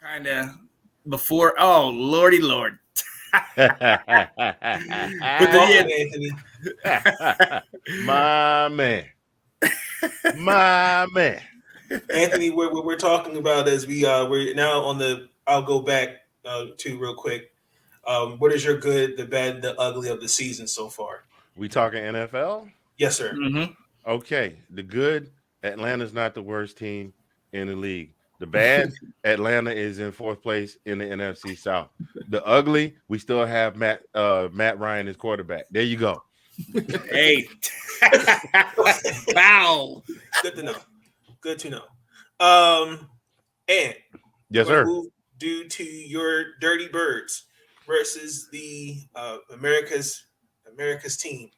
kind of before. Oh, Lordy Lord. But Welcome, Anthony. My man. My man. Anthony, what we're talking about is we're now on the. I'll go back to real quick. What is your good, the bad, and the ugly of the season so far? We talking NFL? Yes, sir. Mm-hmm. Okay. The good, Atlanta's not the worst team in the league. The bad, Atlanta is in fourth place in the NFC South. The ugly, we still have Matt Ryan as quarterback. There you go. Hey. Wow. Good to know. Good to know. And Yes, we're going sir. to move due to your Dirty Birds versus the America's team.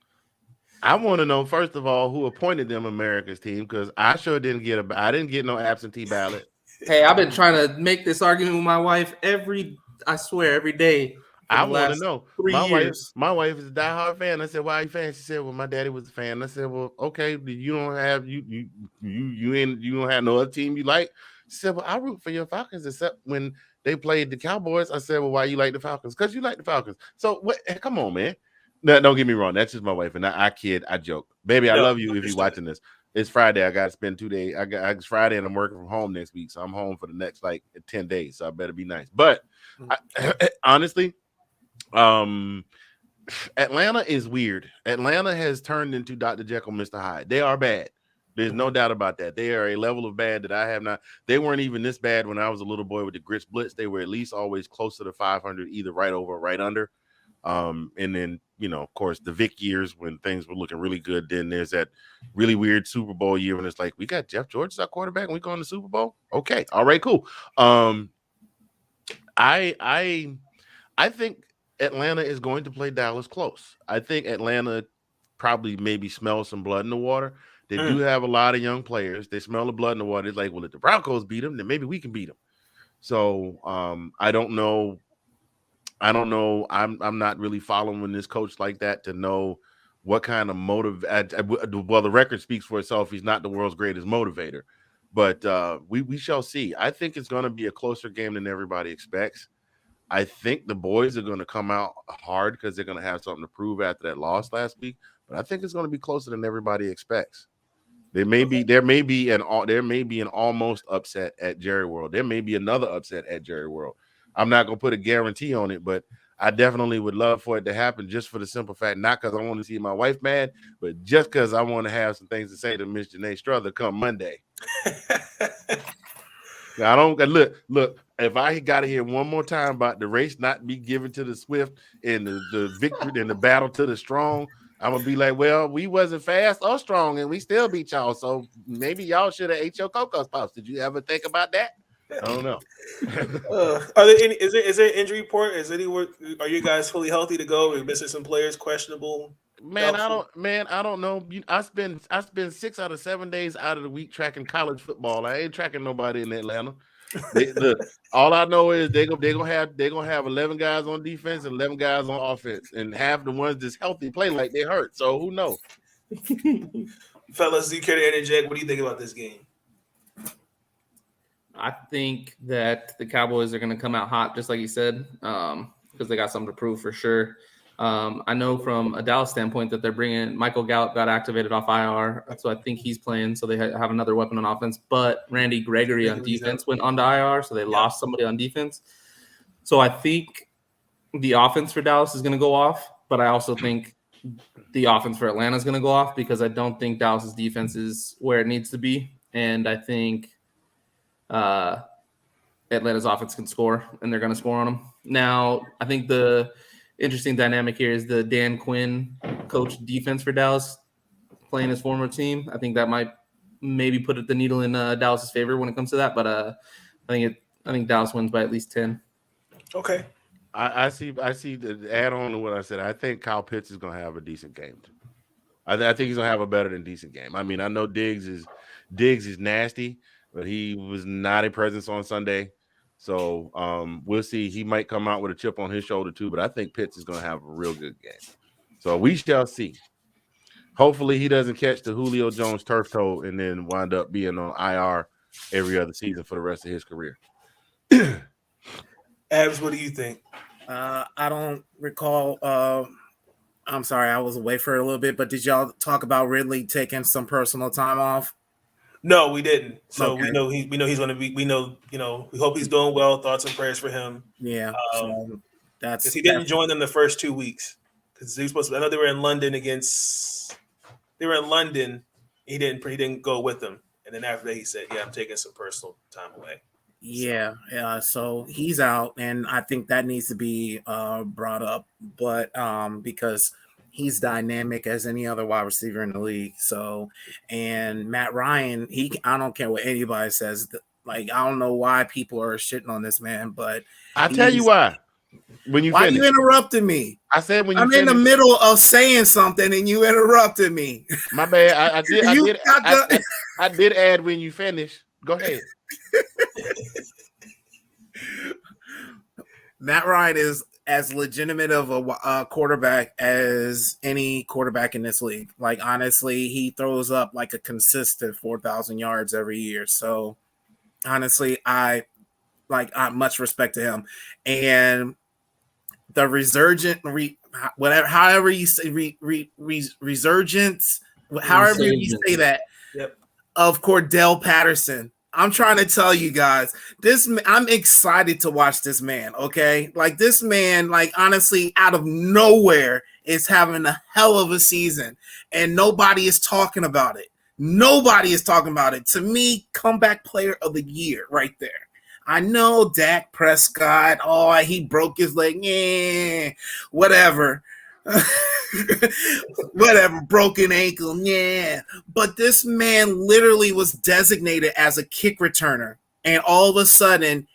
I want to know first of all who appointed them America's team because I sure didn't get I didn't get no absentee ballot. Hey, I've been trying to make this argument with my wife every day. I want to know. 3 years. My wife is a diehard fan. I said, "Why are you a fan?" She said, "Well, my daddy was a fan." I said, "Well, okay, you don't have you don't have no other team you like." She said, "Well, I root for your Falcons except when they played the Cowboys." I said, "Well, why you like the Falcons?" Because you like the Falcons. So what? Come on, man. No, don't get me wrong. That's just my wife, and I kid, I joke, baby. I love you if you're watching this. It's Friday. I got to spend 2 days. It's Friday, and I'm working from home next week, so I'm home for the next 10 days. So I better be nice. But honestly. Atlanta is weird. Atlanta has turned into Dr. Jekyll, Mr. Hyde. They are bad. There's no doubt about that. They are a level of bad that I have not. They weren't even this bad when I was a little boy with the Grits Blitz. They were at least always closer to 500, either right over or right under. And then, of course, the Vic years when things were looking really good. Then there's that really weird Super Bowl year when it's like, we got Jeff George as our quarterback and we going to the Super Bowl. Okay. All right, cool. I think Atlanta is going to play Dallas close. I think Atlanta probably maybe smells some blood in the water. They do have a lot of young players. They smell the blood in the water. It's like, well, if the Broncos beat them, then maybe we can beat them. So I don't know. I'm not really following this coach like that to know what kind of motive. Well, the record speaks for itself. He's not the world's greatest motivator, but we shall see. I think it's going to be a closer game than everybody expects. I think the boys are going to come out hard because they're going to have something to prove after that loss last week. But I think it's going to be closer than everybody expects. There may be an almost upset at Jerry World. There may be another upset at Jerry World. I'm not going to put a guarantee on it, but I definitely would love for it to happen just for the simple fact, not because I want to see my wife mad, but just because I want to have some things to say to Miss Janae Strother come Monday. I don't look. If I got to hear one more time about the race not be given to the swift and the victory and the battle to the strong, I'm gonna be like, well, we wasn't fast or strong, and we still beat y'all. So maybe y'all should have ate your Cocoa Pops. Did you ever think about that? I don't know. Are there any? Is there an injury report? Are you guys fully healthy to go? Are you missing some players questionable? Man, I don't know. I spend 6 out of 7 days out of the week tracking college football. I ain't tracking nobody in Atlanta. Look, all I know is they're gonna have 11 guys on defense and 11 guys on offense, and half the ones that's healthy play like they hurt. So who knows? Fellas, do you care to interject? What do you think about this game? I think that the Cowboys are going to come out hot, just like you said, because they got something to prove for sure. I know from a Dallas standpoint that they're bringing Michael Gallup got activated off IR, so I think he's playing. So they have another weapon on offense. But Randy Gregory on defense went onto IR, so they lost somebody on defense. So I think the offense for Dallas is going to go off, but I also think the offense for Atlanta is going to go off because I don't think Dallas's defense is where it needs to be, and I think Atlanta's offense can score, and they're going to score on them. Now, I think the interesting dynamic here is the Dan Quinn coach defense for Dallas playing his former team. I think that might maybe put the needle in Dallas's favor when it comes to that. But I think Dallas wins by at least 10. Okay. I see the add on to what I said. I think Kyle Pitts is going to have a decent game. I think he's going to have a better than decent game. I mean, I know Diggs is nasty, but he was not a presence on Sunday. So we'll see. He might come out with a chip on his shoulder too, but I think Pitts is going to have a real good game. So we shall see. Hopefully he doesn't catch the Julio Jones turf toe and then wind up being on IR every other season for the rest of his career. Abs, what do you think? I don't recall. I'm sorry, I was away for a little bit, but did y'all talk about Ridley taking some personal time off? No, we didn't. So Okay. we know he's going to be. We know we hope he's doing well. Thoughts and prayers for him. Yeah. So Because that's he didn't join them the first 2 weeks because he was supposed to. I know they were in London against. They were in London. He didn't go with them, and then after that he said, "Yeah, I'm taking some personal time away." yeah. So he's out, and I think that needs to be brought up, but because he's dynamic as any other wide receiver in the league. So, and Matt Ryan, I don't care what anybody says. Like, I don't know why people are shitting on this man, but I'll tell you why. When you why finish, you interrupting me? I said when you I'm finish. in the middle of saying something and you interrupted me. My bad. I did add when you finish. Go ahead. Matt Ryan is as legitimate of a quarterback as any quarterback in this league. Like, honestly, he throws up like a consistent 4,000 yards every year. So, honestly, I much respect to him. And the however you say resurgence, however you say that, Yep. of Cordell Patterson. I'm trying to tell you guys, I'm excited to watch this man. Okay, like this man, like honestly, out of nowhere, is having a hell of a season, and nobody is talking about it. Nobody is talking about it. To me, comeback player of the year, right there. I know Dak Prescott. Oh, he broke his leg. Yeah, whatever. Whatever, broken ankle. Yeah. But this man literally was designated as a kick returner. And all of a sudden,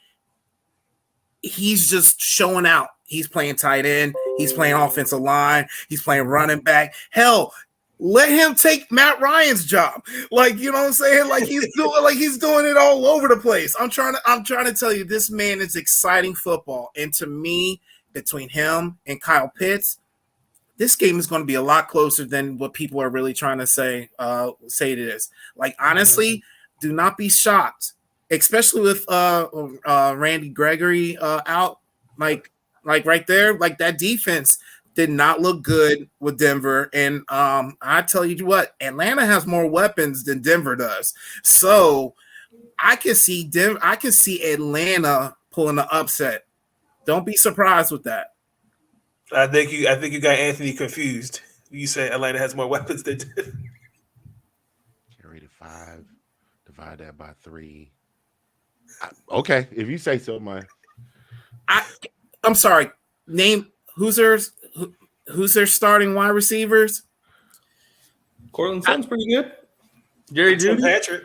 he's just showing out. He's playing tight end. He's playing offensive line. He's playing running back. Hell, let him take Matt Ryan's job. Like, you know what I'm saying? Like he's doing it all over the place. I'm trying to tell you, this man is exciting football. And to me, between him and Kyle Pitts, this game is going to be a lot closer than what people are really trying to say it is. Like, honestly, do not be shocked, especially with Randy Gregory out. Like right there, like that defense did not look good with Denver. And I tell you what, Atlanta has more weapons than Denver does. So I can see Atlanta pulling the upset. Don't be surprised with that. I think you got Anthony confused. You said Atlanta has more weapons than Carry to 5, divide that by 3. Okay, if you say so, man. I'm sorry. Name who's their starting wide receivers? Cortland Sutton's pretty good. Jerry Jeudy. Patrick.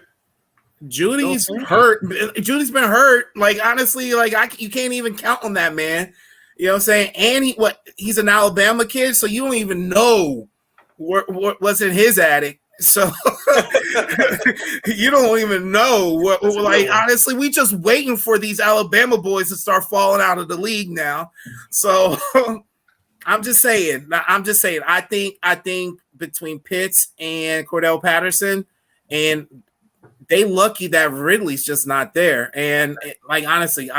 Judy's hurt. Judy's been hurt. Like, honestly, like you can't even count on that man. You know what I'm saying? And he's an Alabama kid, so you don't even know what's in his attic. So you don't even know what. Like, honestly, we just waiting for these Alabama boys to start falling out of the league now. So I'm just saying. I think between Pitts and Cordell Patterson, and they lucky that Ridley's just not there. And like, honestly,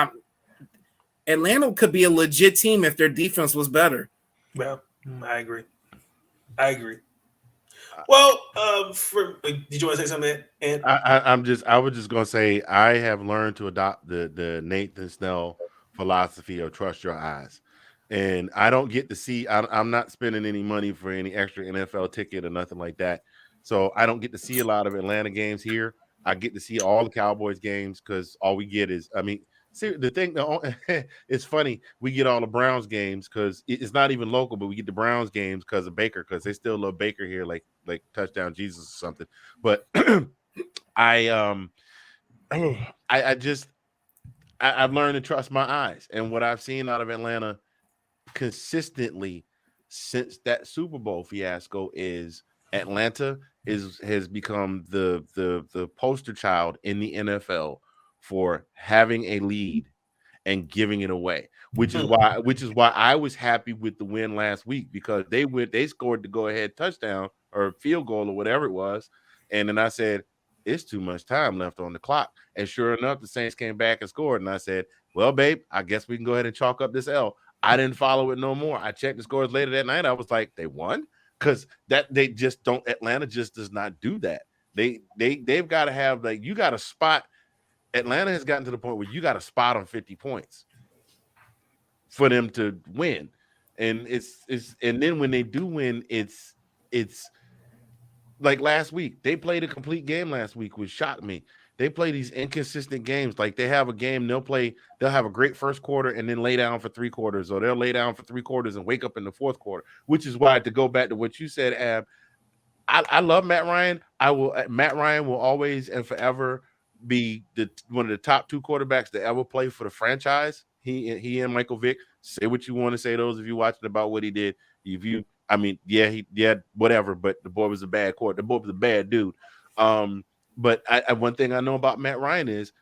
Atlanta could be a legit team if their defense was better. Well, I agree. Well, did you want to say something, Ant? I was just gonna say I have learned to adopt the Nathan Snell philosophy of trust your eyes, and I don't get to see. I'm not spending any money for any extra NFL ticket or nothing like that, so I don't get to see a lot of Atlanta games here. I get to see all the Cowboys games because all we get is, see, the thing, it's funny. We get all the Browns games because it's not even local, but we get the Browns games because of Baker, because they still love Baker here, like touchdown Jesus or something. But I've learned to trust my eyes, and what I've seen out of Atlanta consistently since that Super Bowl fiasco is Atlanta has become the poster child in the NFL for having a lead and giving it away, which is why I was happy with the win last week, because they scored the go ahead touchdown or field goal or whatever it was, and then I said, it's too much time left on the clock. And sure enough, the Saints came back and scored. And I said, well, babe, I guess we can go ahead and chalk up this L. I didn't follow it no more. I checked the scores later that night. I was like, they won? Because they just don't. Atlanta just does not do that. They've got to have, like, you got to spot. Atlanta has gotten to the point where you got to spot on 50 points for them to win. And and then when they do win, it's like last week. They played a complete game last week, which shocked me. They play these inconsistent games. Like they have a game, they'll have a great first quarter and then lay down for 3 quarters, or they'll lay down for 3 quarters and wake up in the fourth quarter, which is why, to go back to what you said, Ab, I love Matt Ryan. Matt Ryan will always and forever be one of the top 2 quarterbacks to ever play for the franchise. He and Michael Vick. Say what you want to say, those of you watching, about what he did. Whatever. But the boy was a bad quarterback. The boy was a bad dude. But one thing I know about Matt Ryan is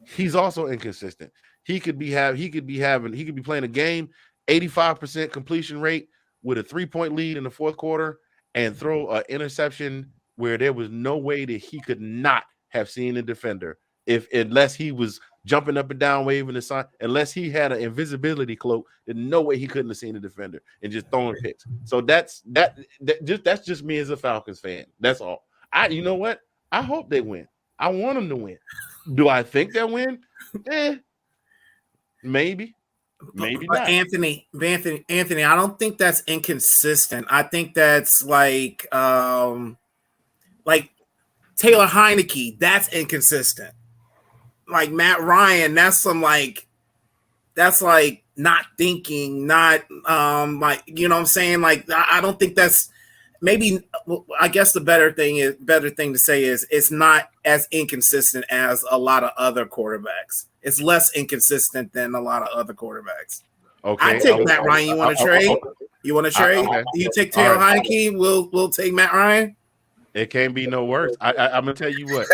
he's also inconsistent. He could be playing a game 85% completion rate with a 3-point lead in the fourth quarter and throw an interception where there was no way that he could not have seen a defender unless he was jumping up and down, waving the sign, unless he had an invisibility cloak, there's no way he couldn't have seen the defender and just throwing picks. So that's just me as a Falcons fan. That's all. You know what? I hope they win. I want them to win. Do I think they'll win? Maybe not. Anthony, I don't think that's inconsistent. I think that's like Taylor Heineke. That's inconsistent. Like Matt Ryan, that's not thinking, not like, you know what I'm saying? Like, I don't think that's, maybe, I guess the better thing to say is it's not as inconsistent as a lot of other quarterbacks. It's less inconsistent than a lot of other quarterbacks. Okay, I take Matt Ryan. You want to trade? You want to trade? Okay. You take Taylor Heineke. We'll take Matt Ryan. It can't be no worse. I'm gonna tell you what.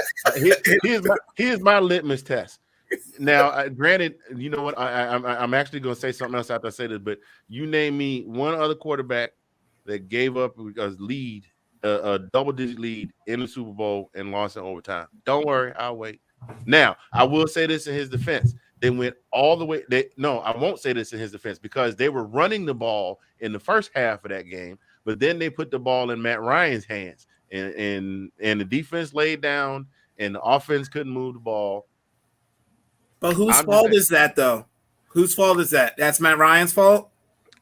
Here's my litmus test. Now, granted, you know what? I'm actually gonna say something else after I say this. But you name me one other quarterback that gave up a double-digit lead in the Super Bowl and lost in overtime. Don't worry, I'll wait. Now, I will say this in his defense. They went all the way. I won't say this in his defense because they were running the ball in the first half of that game, but then they put the ball in Matt Ryan's hands. And the defense laid down, and the offense couldn't move the ball. But whose fault is that, though? Whose fault is that? That's Matt Ryan's fault?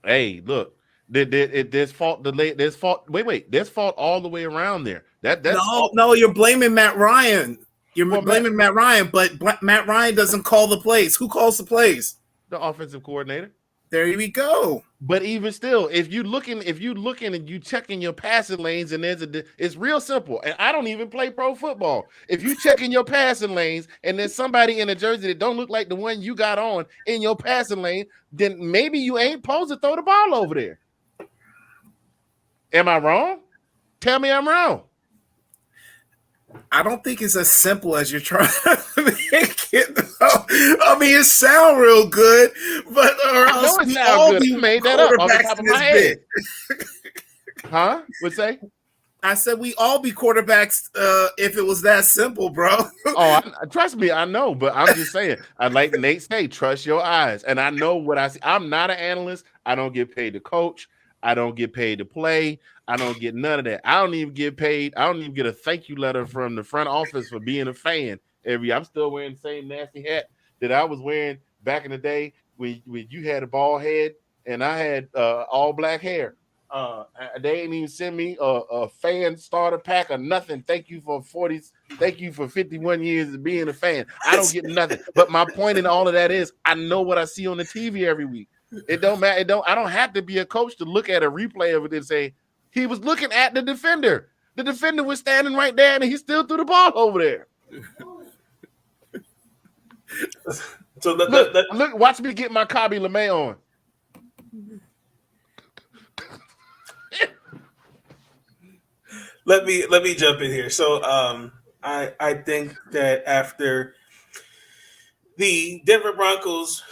Hey, look, there's fault. There's fault. Wait. There's fault all the way around there. No, you're blaming Matt Ryan. Blaming Matt Ryan, but Matt Ryan doesn't call the plays. Who calls the plays? The offensive coordinator. There we go. But even still, if you looking and you checking your passing lanes, and it's real simple. And I don't even play pro football. If you checking your passing lanes and there's somebody in a jersey that don't look like the one you got on in your passing lane, then maybe you ain't supposed to throw the ball over there. Am I wrong? Tell me I'm wrong. I don't think it's as simple as you're trying to make it. I mean, it sounds real good, but or else we all be made that up off the top of my head. Huh? What'd say? I said we all be quarterbacks if it was that simple, bro. Trust me, I know, but I'm just saying. I like Nate say, trust your eyes, and I know what I see. I'm not an analyst. I don't get paid to coach. I don't get paid to play. I don't get none of that. I don't even get paid. I don't even get a thank you letter from the front office for being a fan. I'm still wearing the same nasty hat that I was wearing back in the day when you had a bald head and I had all black hair. They ain't even send me a fan starter pack or nothing. Thank you for 51 years of being a fan. I don't get nothing. But my point in all of that is I know what I see on the TV every week. It don't matter. I don't have to be a coach to look at a replay of it and say, he was looking at the defender. The defender was standing right there, and he still threw the ball over there. So look, watch me get my Kobe LeMay on. Let me jump in here. So I think that after the Denver Broncos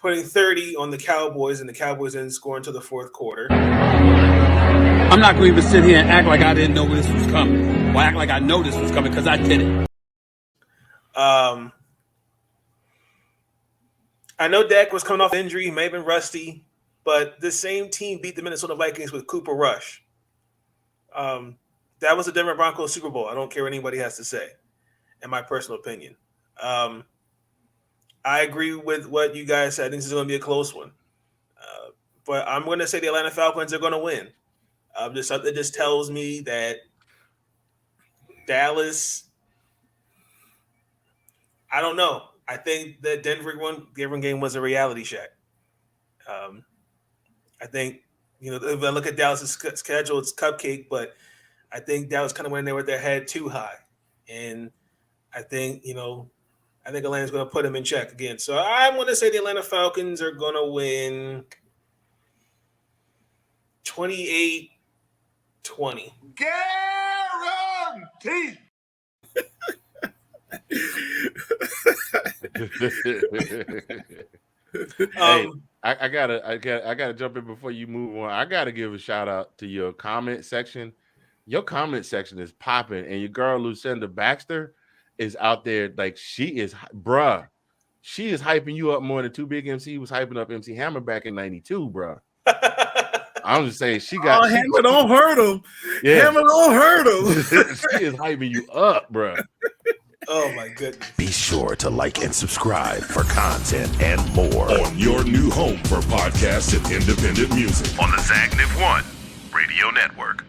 putting 30 on the Cowboys, and the Cowboys didn't score until the fourth quarter, I'm not going to even sit here and act like I didn't know this was coming, or act like I know this was coming, because I did it. I know Dak was coming off injury, he may have been rusty, but the same team beat the Minnesota Vikings with Cooper Rush. That was the Denver Broncos Super Bowl. I don't care what anybody has to say, in my personal opinion. I agree with what you guys said. I think this is going to be a close one. But I'm going to say the Atlanta Falcons are going to win. Just something just tells me that Dallas, I don't know. I think the Denver game was a reality check. I think, if I look at Dallas's schedule, it's cupcake, but I think Dallas kind of went in there with their head too high. And I think, I think Atlanta's going to put them in check again. So I'm going to say the Atlanta Falcons are going to win 28-20. Guaranteed. Hey, I gotta jump in before you move on. I gotta give a shout out to your comment section. Your comment section is popping, and your girl Lucinda Baxter is out there like she is hyping you up more than Too Big MC was hyping up MC Hammer back in '92, bruh. I'm just saying Hammer don't hurt him. Yeah. Hammer don't hurt him. She is hyping you up, bruh. Oh my goodness. Be sure to like and subscribe for content and more on your new home for podcasts and independent music on the Zagnif One Radio Network.